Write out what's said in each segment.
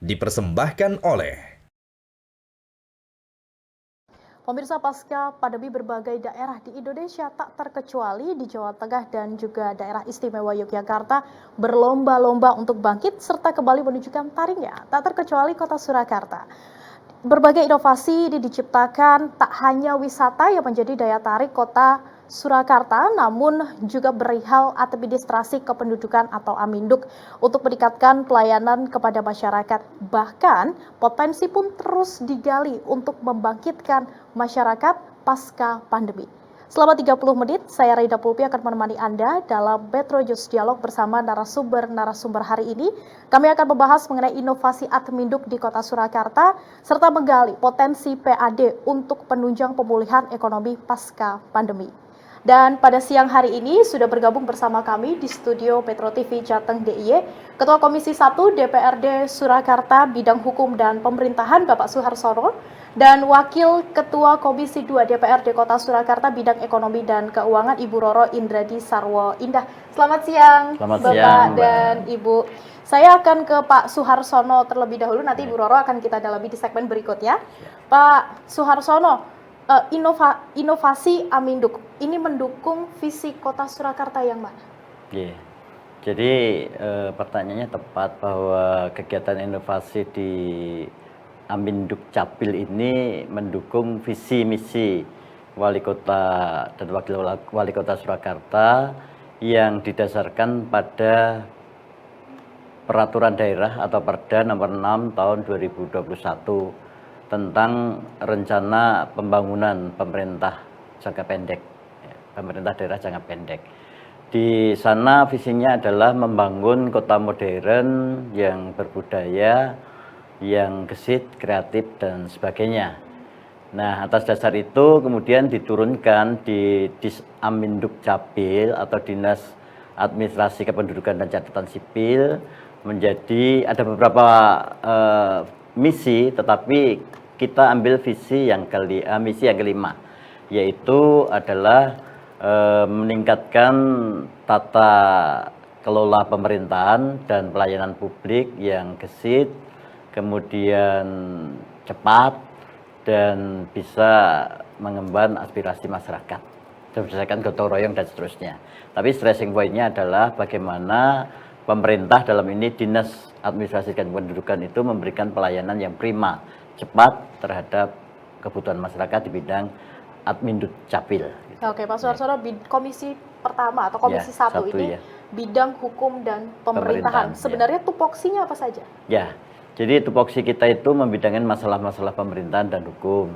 dipersembahkan oleh Pemirsa, pasca pandemi, berbagai daerah di Indonesia tak terkecuali di Jawa Tengah dan juga daerah istimewa Yogyakarta berlomba-lomba untuk bangkit serta kembali menunjukkan taringnya, tak terkecuali kota Surakarta. Berbagai inovasi ini diciptakan tak hanya wisata yang menjadi daya tarik kota Surakarta, namun juga perihal administrasi kependudukan atau Aminduk untuk meningkatkan pelayanan kepada masyarakat. Bahkan potensi pun terus digali untuk membangkitkan masyarakat pasca pandemi. Selama 30 menit, saya Raida Pulpi akan menemani Anda dalam Metro News Dialog bersama narasumber hari ini. Kami akan membahas mengenai inovasi Adminduk di Kota Surakarta, serta menggali potensi PAD untuk penunjang pemulihan ekonomi pasca pandemi. Dan pada siang hari ini sudah bergabung bersama kami di studio Metro TV Jateng DIY, Ketua Komisi 1 DPRD Surakarta Bidang Hukum dan Pemerintahan Bapak Suharsono, dan Wakil Ketua Komisi 2 DPRD Kota Surakarta Bidang Ekonomi dan Keuangan Ibu Roro Indradi Sarwo Indah. Selamat siang, Bapak dan Ibu. Saya akan ke Pak Suharsono terlebih dahulu, nanti Ibu Roro akan kita dalami di segmen berikutnya. Pak Suharsono, inovasi Aminduk ini mendukung visi Kota Surakarta yang mana? Jadi pertanyaannya tepat bahwa kegiatan inovasi di Aminduk Capil ini mendukung visi misi Wali Kota dan Wakil Wali Kota Surakarta yang didasarkan pada Peraturan Daerah atau Perda nomor 6 tahun 2021 tentang rencana pembangunan pemerintah jangka pendek, pemerintah daerah jangka pendek. Di sana visinya adalah membangun kota modern yang berbudaya, yang gesit, kreatif, dan sebagainya. Nah, atas dasar itu kemudian diturunkan di Disaminduk Capil atau Dinas Administrasi Kependudukan dan Catatan Sipil menjadi ada beberapa misi, tetapi kita ambil misi yang kelima, yaitu adalah meningkatkan tata kelola pemerintahan dan pelayanan publik yang gesit, kemudian cepat, dan bisa mengemban aspirasi masyarakat berdasarkan gotong royong dan seterusnya. Tapi stressing point-nya adalah bagaimana pemerintah, dalam ini Dinas Administrasi dan Kependudukan, itu memberikan pelayanan yang prima, cepat terhadap kebutuhan masyarakat di bidang Adminduk Capil. Oke, Pak Suharsono, komisi pertama atau komisi satu ini bidang hukum dan pemerintahan. Sebenarnya tupoksinya apa saja? Jadi tupoksi kita itu membidangkan masalah-masalah pemerintahan dan hukum.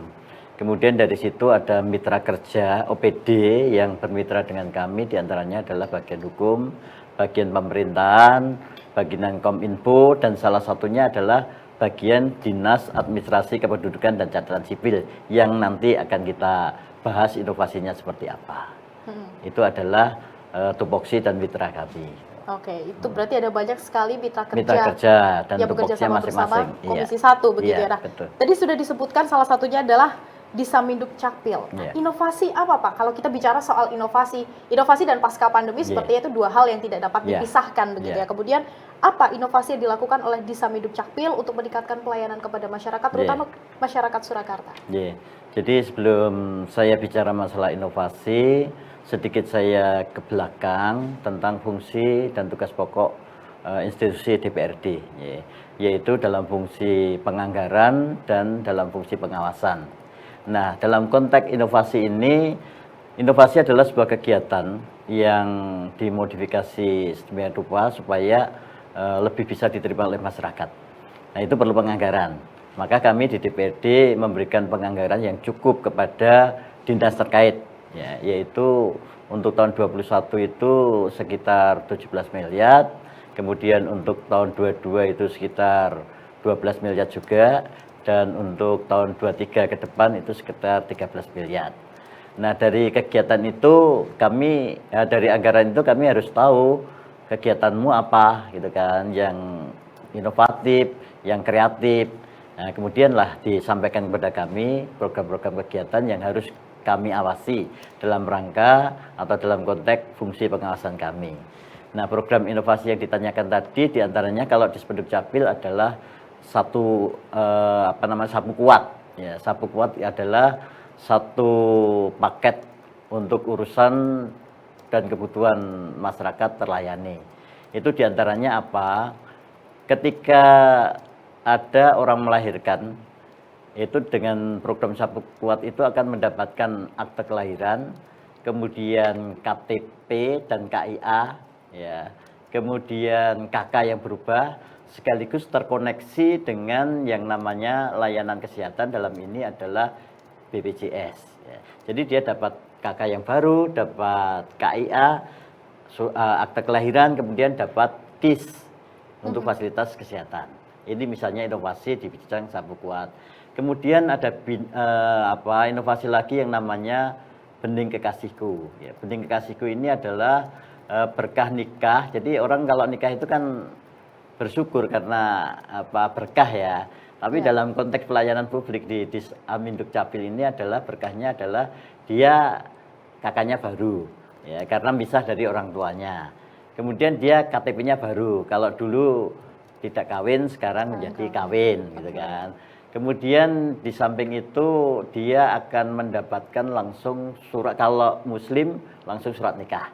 Kemudian dari situ ada mitra kerja OPD yang bermitra dengan kami, diantaranya adalah bagian hukum, bagian pemerintahan, bagian Kominfo, dan salah satunya adalah bagian Dinas Administrasi Kependudukan dan Catatan Sipil yang nanti akan kita bahas inovasinya seperti apa. Itu adalah tupoksi dan mitra kami. Oke, itu berarti ada banyak sekali mitra kerja dan yang bekerja sama bersama Komisi 1 begitu ya. Betul. Tadi sudah disebutkan salah satunya adalah Disaminduk Capil. Inovasi apa, Pak? Kalau kita bicara soal inovasi dan pasca pandemi sepertinya itu dua hal yang tidak dapat dipisahkan begitu ya. Kemudian apa inovasi yang dilakukan oleh Disaminduk Capil untuk meningkatkan pelayanan kepada masyarakat, terutama masyarakat Surakarta? Jadi sebelum saya bicara masalah inovasi, sedikit saya ke belakang tentang fungsi dan tugas pokok institusi DPRD, yaitu dalam fungsi penganggaran dan dalam fungsi pengawasan. Nah, dalam konteks inovasi ini, inovasi adalah sebuah kegiatan yang dimodifikasi sedemikian rupa supaya lebih bisa diterima oleh masyarakat. Nah, itu perlu penganggaran. Maka kami di DPRD memberikan penganggaran yang cukup kepada dinas terkait, yaitu untuk tahun 2021 itu sekitar 17 miliar, kemudian untuk tahun 2022 itu sekitar 12 miliar juga, dan untuk tahun 2023 ke depan itu sekitar 13 miliar. Nah, dari kegiatan itu kami, dari anggaran itu kami harus tahu kegiatanmu apa, gitu kan, yang inovatif, yang kreatif. Nah, kemudianlah disampaikan kepada kami program-program kegiatan yang harus kami awasi dalam rangka atau dalam konteks fungsi pengawasan kami. Nah, program inovasi yang ditanyakan tadi diantaranya kalau di Disaminduk Capil adalah satu sapu kuat. Ya, sapu kuat adalah satu paket untuk urusan dan kebutuhan masyarakat terlayani. Itu diantaranya apa? Ketika ada orang melahirkan, itu dengan program sapu kuat itu akan mendapatkan akte kelahiran, kemudian KTP dan KIA, ya, kemudian KK yang berubah, sekaligus terkoneksi dengan yang namanya layanan kesehatan, dalam ini adalah BPJS. Ya. Jadi dia dapat KK yang baru, dapat KIA, akte kelahiran, kemudian dapat KIS untuk fasilitas kesehatan. Ini misalnya inovasi di bidang sapu kuat. Kemudian ada inovasi lagi yang namanya bening kekasihku. Ya, bening kekasihku ini adalah berkah nikah. Jadi orang kalau nikah itu kan bersyukur karena berkah ya. Tapi dalam konteks pelayanan publik di Amin Dukcapil ini adalah berkahnya adalah dia kakaknya baru, ya, karena misah dari orang tuanya. Kemudian dia KTP-nya baru. Kalau dulu tidak kawin, sekarang menjadi kawin, gitu kan. Kemudian di samping itu dia akan mendapatkan langsung surat, kalau Muslim langsung surat nikah.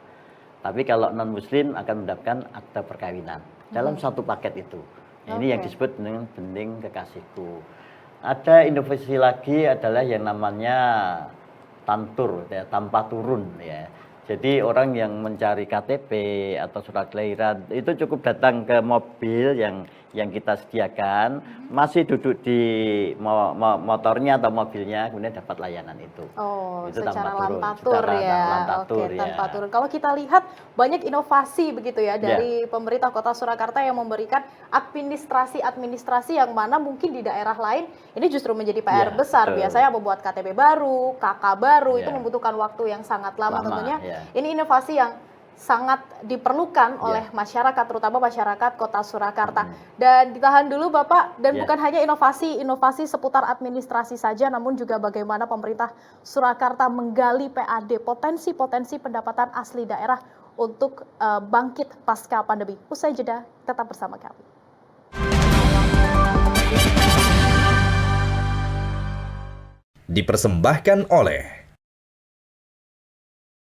Tapi kalau non Muslim akan mendapatkan akte perkawinan dalam satu paket itu. Nah, ini yang disebut dengan bening kekasihku. Ada inovasi lagi adalah yang namanya tantur, ya, tanpa turun, ya. Jadi orang yang mencari KTP atau surat kelahiran itu cukup datang ke mobil yang kita sediakan, masih duduk di motornya atau mobilnya, kemudian dapat layanan itu. Oh, itu secara lantatur ya. Lantatur, Oke, ya. tanpa turun. Kalau kita lihat banyak inovasi begitu ya dari pemerintah Kota Surakarta yang memberikan administrasi yang mana mungkin di daerah lain ini justru menjadi PR besar. Betul. Biasanya membuat KTP baru, KK baru itu membutuhkan waktu yang sangat lama tentunya. Ini inovasi yang sangat diperlukan oleh masyarakat, terutama masyarakat Kota Surakarta. Dan ditahan dulu Bapak, dan bukan hanya inovasi seputar administrasi saja, namun juga bagaimana pemerintah Surakarta menggali PAD, potensi-potensi pendapatan asli daerah untuk bangkit pasca pandemi. Usai jeda, tetap bersama kami. Dipersembahkan oleh